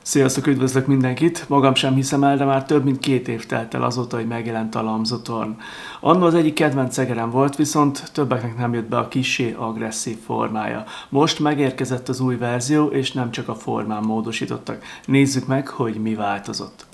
Sziasztok, üdvözlök mindenkit! Magam sem hiszem el, de már több mint 2 év telt el azóta, hogy megjelent a Lamzo Torn. Annó az egyik kedvenc egerem volt, viszont többeknek nem jött be a kissé agresszív formája. Most megérkezett az új verzió, és nem csak a formán módosítottak. Nézzük meg, hogy mi változott.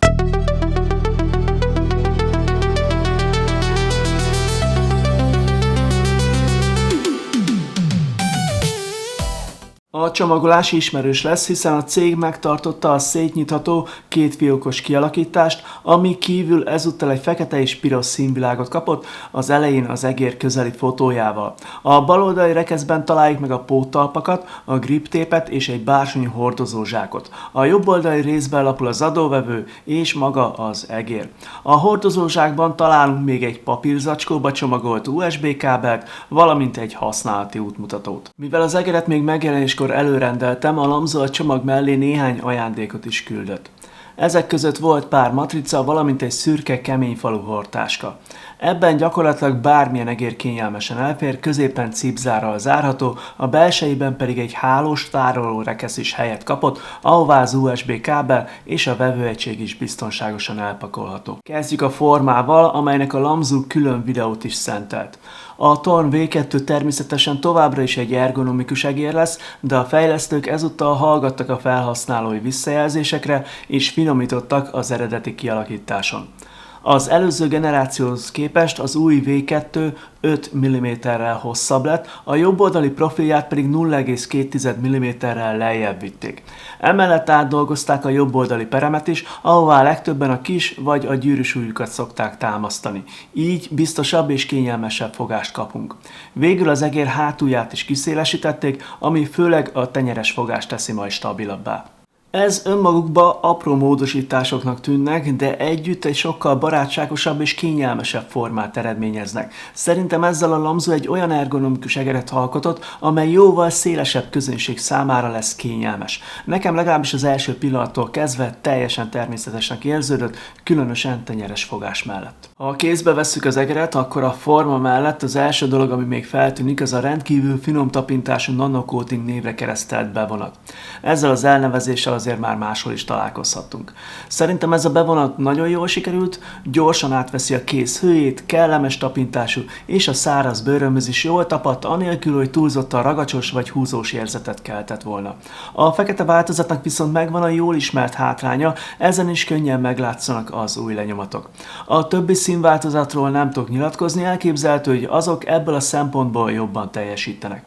A csomagolás ismerős lesz, hiszen a cég megtartotta a szétnyitható kétfiókos kialakítást, ami kívül ezúttal egy fekete és piros színvilágot kapott, az elején az egér közeli fotójával. A baloldali rekeszben találjuk meg a póttalpakat, a griptépet és egy bársony hordozózsákot. A jobboldali részben lapul az adóvevő és maga az egér. A hordozózsákban találunk még egy papírzacskóba csomagolt USB kábelt, valamint egy használati útmutatót. Mivel az egeret még megjelenéskor előrendeltem, a Lamzo a csomag mellé néhány ajándékot is küldött. Ezek között volt pár matrica, valamint egy szürke, kemény falu hordtáska. Ebben gyakorlatilag bármilyen egér kényelmesen elfér, középen cipzárral zárható, a belsejében pedig egy hálós tároló rekesz is helyet kapott, ahová az USB kábel és a vevőegység is biztonságosan elpakolható. Kezdjük a formával, amelynek a Lamzo külön videót is szentelt. A Torn V2 természetesen továbbra is egy ergonomikus egér lesz, de a fejlesztők ezúttal hallgattak a felhasználói visszajelzésekre és finomítottak az eredeti kialakításon. Az előző generációhoz képest az új V2 5 mm-rel hosszabb lett, a jobboldali profilját pedig 0,2 mm-rel lejjebb vitték. Emellett átdolgozták a jobboldali peremet is, ahová legtöbben a kis vagy a gyűrűs ujjukat szokták támasztani. Így biztosabb és kényelmesebb fogást kapunk. Végül az egér hátulját is kiszélesítették, ami főleg a tenyeres fogást teszi majd stabilabbá. Ez önmagukban apró módosításoknak tűnnek, de együtt egy sokkal barátságosabb és kényelmesebb formát eredményeznek. Szerintem ezzel a Lamzo egy olyan ergonomikus egeret alkotott, amely jóval szélesebb közönség számára lesz kényelmes. Nekem legalábbis az első pillanattól kezdve teljesen természetesnek érződött, különösen tenyeres fogás mellett. Ha kézbe vesszük az egeret, akkor a forma mellett az első dolog, ami még feltűnik, az a rendkívül finom tapintású nanocoating névre keresztelt bevonat. Ezzel az elnevezéssel azért már máshol is találkozhattunk. Szerintem ez a bevonat nagyon jól sikerült, gyorsan átveszi a kéz hőjét, kellemes tapintású, és a száraz bőrömhöz is jól tapadt, anélkül, hogy túlzottan ragacsos vagy húzós érzetet keltett volna. A fekete változatnak viszont megvan a jól ismert hátránya, ezen is könnyen meglátszanak az új lenyomatok. A többi színváltozatról nem tudok nyilatkozni, elképzelhető, hogy azok ebből a szempontból jobban teljesítenek.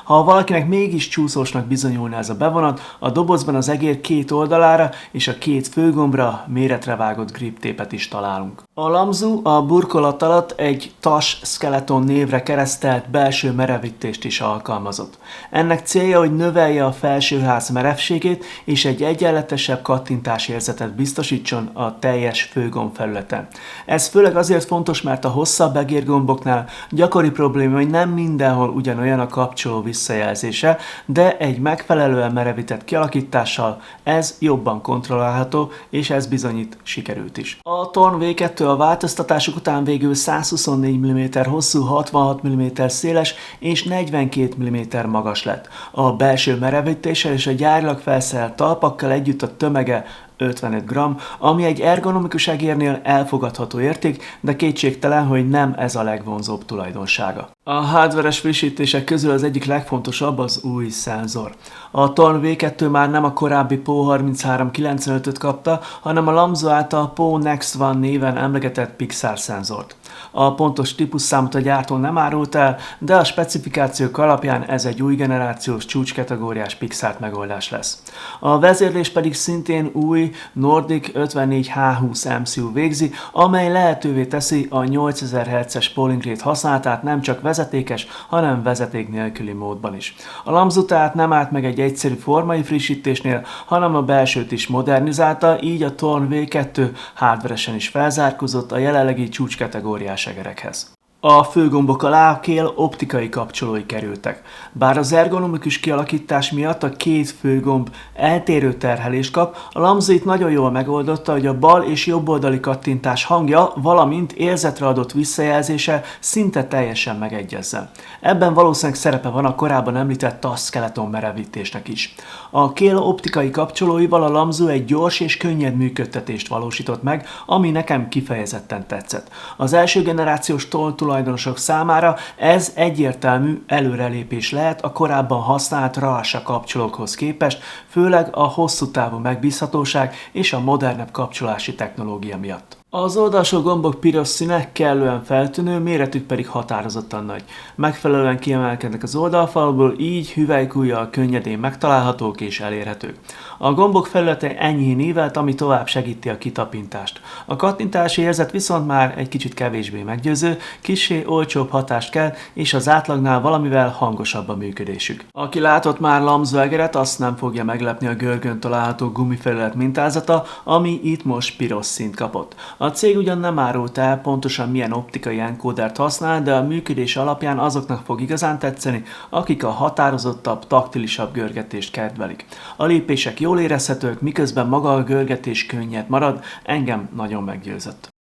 Ha valakinek mégis csúszósnak bizonyulna ez a bevonat, a dobozban az egér két oldalára és a két főgombra méretre vágott griptépet is találunk. A Lamzo a burkolat alatt egy TAS Skeleton névre keresztelt belső merevítést is alkalmazott. Ennek célja, hogy növelje a felsőház merevségét és egy egyenletesebb kattintásérzetet biztosítson a teljes főgomb felületen. Ez főleg azért fontos, mert a hosszabb egérgomboknál gyakori probléma, hogy nem mindenhol ugyanolyan a kapcsoló visszajelzése, de egy megfelelően merevített kialakítással ez jobban kontrollálható, és ez bizonyít sikerült is. A Torn V2 a változtatások után végül 124 mm hosszú, 66 mm széles és 42 mm magas lett. A belső merevítéssel és a gyárilag felszerelt talpakkal együtt a tömege 55 g, ami egy ergonomikus egérnél elfogadható érték, de kétségtelen, hogy nem ez a legvonzóbb tulajdonsága. A hardveres frissítések közül az egyik legfontosabb az új szenzor. A Torn V2 már nem a korábbi PO3395-öt kapta, hanem a Lamzo által PO Next One néven emlegetett Pixar szenzort. A pontos típusszámot a gyártó nem árult el, de a specifikációk alapján ez egy új generációs csúcskategóriás Pixar megoldás lesz. A vezérlés pedig szintén új Nordic 54H20 MCU végzi, amely lehetővé teszi a 8000 Hz-es polling rate használatát nem csak vezetékes, hanem vezeték nélküli módban is. A Lamzo tehát nem állt meg egy egyszerű formai frissítésnél, hanem a belsőt is modernizálta, így a Torn V2 hardveresen is felzárkózott a jelenlegi csúcskategóriás egerekhez. A főgombok alá a kél optikai kapcsolói kerültek. Bár az ergonomikus kialakítás miatt a két főgomb eltérő terhelést kap, a Lamzu itt nagyon jól megoldotta, hogy a bal és jobb oldali kattintás hangja, valamint érzetre adott visszajelzése szinte teljesen megegyezzen. Ebben valószínűleg szerepe van a korábban említett TAS-skeleton merevítésnek is. A kél optikai kapcsolóival a Lamzu egy gyors és könnyed működtetést valósított meg, ami nekem kifejezetten tetszett. Az első generációs toll tulajdonosok számára ez egyértelmű előrelépés lehet a korábban használt RASA kapcsolókhoz képest, főleg a hosszú távú megbízhatóság és a modernebb kapcsolási technológia miatt. Az oldalsó gombok piros színe kellően feltűnő, méretük pedig határozottan nagy. Megfelelően kiemelkednek az oldalfalból, így hüvelykujjal könnyedén megtalálhatók és elérhetők. A gombok felülete enyhén ívelt, ami tovább segíti a kitapintást. A kattintási érzet viszont már egy kicsit kevésbé meggyőző, kissé olcsóbb hatást kell, és az átlagnál valamivel hangosabb a működésük. Aki látott már Lamzu egeret, azt nem fogja meglepni a görgön található gumifelület mintázata, ami itt most piros színt kapott. A cég ugyan nem árult el pontosan milyen optikai enkódert használ, de a működés alapján azoknak fog igazán tetszeni, akik a határozottabb, taktilisabb görgetést kedvelik. A lépések jól érezhetők, miközben maga a görgetés könnyed marad, engem nagyon meggyőzött.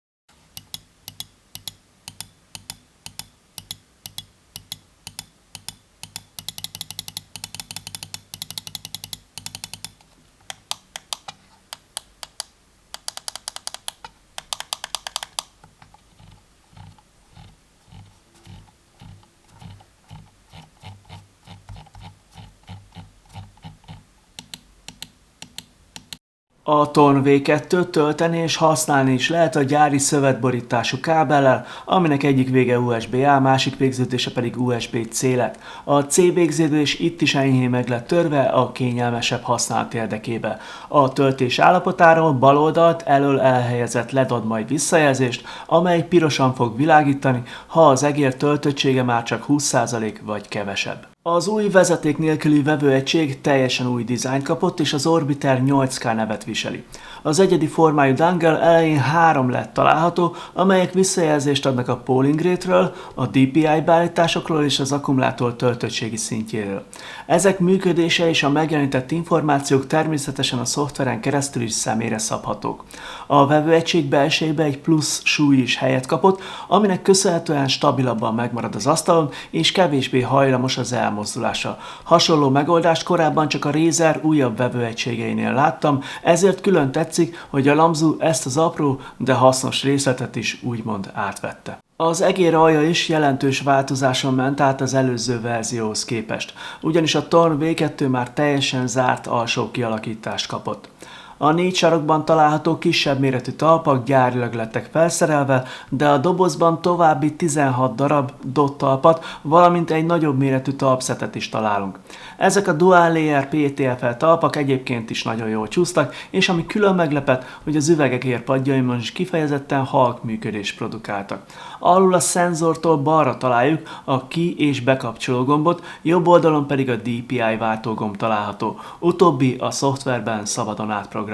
A Torn V2-t tölteni és használni is lehet a gyári szövetborítású kábellel, aminek egyik vége USB-A, másik végződése pedig USB-C lett. A C végződés itt is enyhén meg lett törve a kényelmesebb használat érdekébe. A töltés állapotáról bal oldalt elől elhelyezett LED ad majd visszajelzést, amely pirosan fog világítani, ha az egér töltöttsége már csak 20% vagy kevesebb. Az új vezeték nélküli vevőegység teljesen új dizájnt kapott, és az Orbiter 8K nevet viseli. Az egyedi formájú dongle elején 3 LED található, amelyek visszajelzést adnak a polling rate-ről, a DPI beállításokról és az akkumulátor töltöttségi szintjéről. Ezek működése és a megjelenített információk természetesen a szoftveren keresztül is személyre szabhatók. A vevőegység belsejében egy plusz súly is helyet kapott, aminek köszönhetően stabilabban megmarad az asztalon és kevésbé hajlamos az elmozdulásra. Hasonló megoldást korábban csak a Razer újabb vevőegységeinél láttam, ezért külön tetszik, hogy a Lamzu ezt az apró, de hasznos részletet is úgymond átvette. Az egér alja is jelentős változáson ment át az előző verzióhoz képest, ugyanis a Torn V2 már teljesen zárt alsó kialakítást kapott. A 4 sarokban található kisebb méretű talpak gyárilag lettek felszerelve, de a dobozban további 16 darab dot talpat, valamint egy nagyobb méretű talpszetet is találunk. Ezek a Dual Layer PTFE talpak egyébként is nagyon jól csúsztak, és ami külön meglepett, hogy az üvegegér padjaimon is kifejezetten halk működést produkáltak. Alul a szenzortól balra találjuk a ki- és bekapcsoló gombot, jobb oldalon pedig a DPI váltógomb található. Utóbbi a szoftverben szabadon átprogramozható.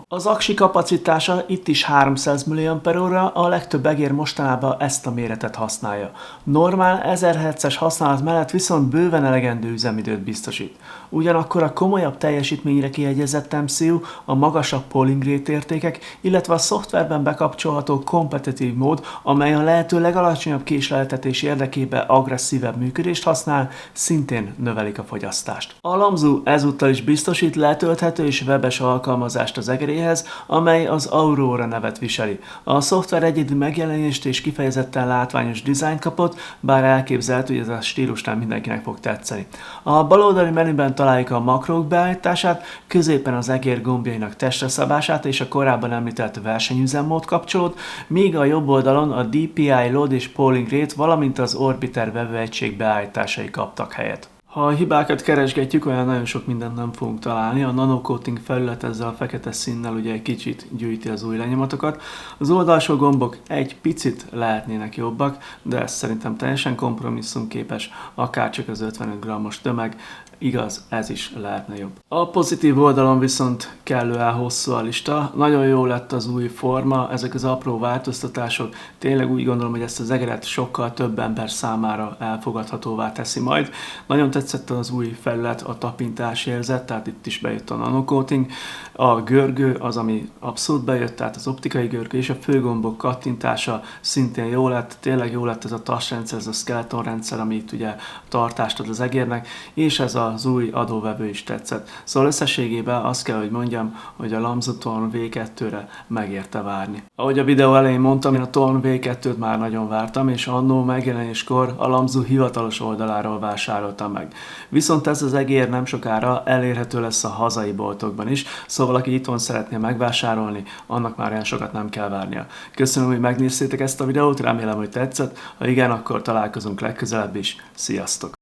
Az aksi kapacitása itt is 300 mAh, a legtöbb egér mostanában ezt a méretet használja. Normál 1000 Hz-es használat mellett viszont bőven elegendő üzemidőt biztosít. Ugyanakkor a komolyabb teljesítményre kiegyezett MCU, a magasabb polling rate értékek, illetve a szoftverben bekapcsolható kompetitív mód, amely a lehető legalacsonyabb késleltetés érdekében agresszívebb működést használ, szintén növelik a fogyasztást. A Lamzu ezúttal is biztosít letölthető és webes alkalmazást az egeréhez, amely az Aurora nevet viseli. A szoftver egyedi megjelenést és kifejezetten látványos dizájnt kapott, bár elképzelhető, hogy ez a stílus nem mindenkinek fog tetszeni. A baloldali menüben találjuk a makrók beállítását, középen az egér gombjainak testre szabását és a korábban említett versenyüzemmód kapcsolót, míg a jobb oldalon a DPI load és polling rate, valamint az Orbiter vevőegység beállításai kaptak helyet. Ha a hibákat keresgetjük, olyan nagyon sok mindent nem fogunk találni. A nanocoating felület ezzel a fekete színnel ugye egy kicsit gyűjti az új lenyomatokat. Az oldalsó gombok egy picit lehetnének jobbak, de ez szerintem teljesen kompromisszumképes, akár csak az 55 g-os tömeg igaz, ez is lehetne jobb. A pozitív oldalon viszont kellően hosszú a lista, nagyon jó lett az új forma, ezek az apró változtatások, tényleg úgy gondolom, hogy ezt az egeret sokkal több ember számára elfogadhatóvá teszi majd. Nagyon tetszett az új felület, a tapintás érzet, tehát itt is bejött a nanocoating, a görgő az, ami abszolút bejött, tehát az optikai görgő és a főgombok kattintása szintén jó lett, tényleg jó lett ez a touchrendszer, ez a skeleton rendszer, ami itt ugye tartást ad az egérnek, és ez az új adóvevő is tetszett. Szóval összességében azt kell, hogy mondjam, hogy a Lamzu Torn V2-re megérte várni. Ahogy a videó elején mondtam, én a Torn V2-t már nagyon vártam, és annó megjelenéskor a Lamzu hivatalos oldaláról vásároltam meg. Viszont ez az egér nem sokára elérhető lesz a hazai boltokban is, szóval aki itthon szeretné megvásárolni, annak már olyan sokat nem kell várnia. Köszönöm, hogy megnéztétek ezt a videót, remélem, hogy tetszett. Ha igen, akkor találkozunk legközelebb is. Sziasztok!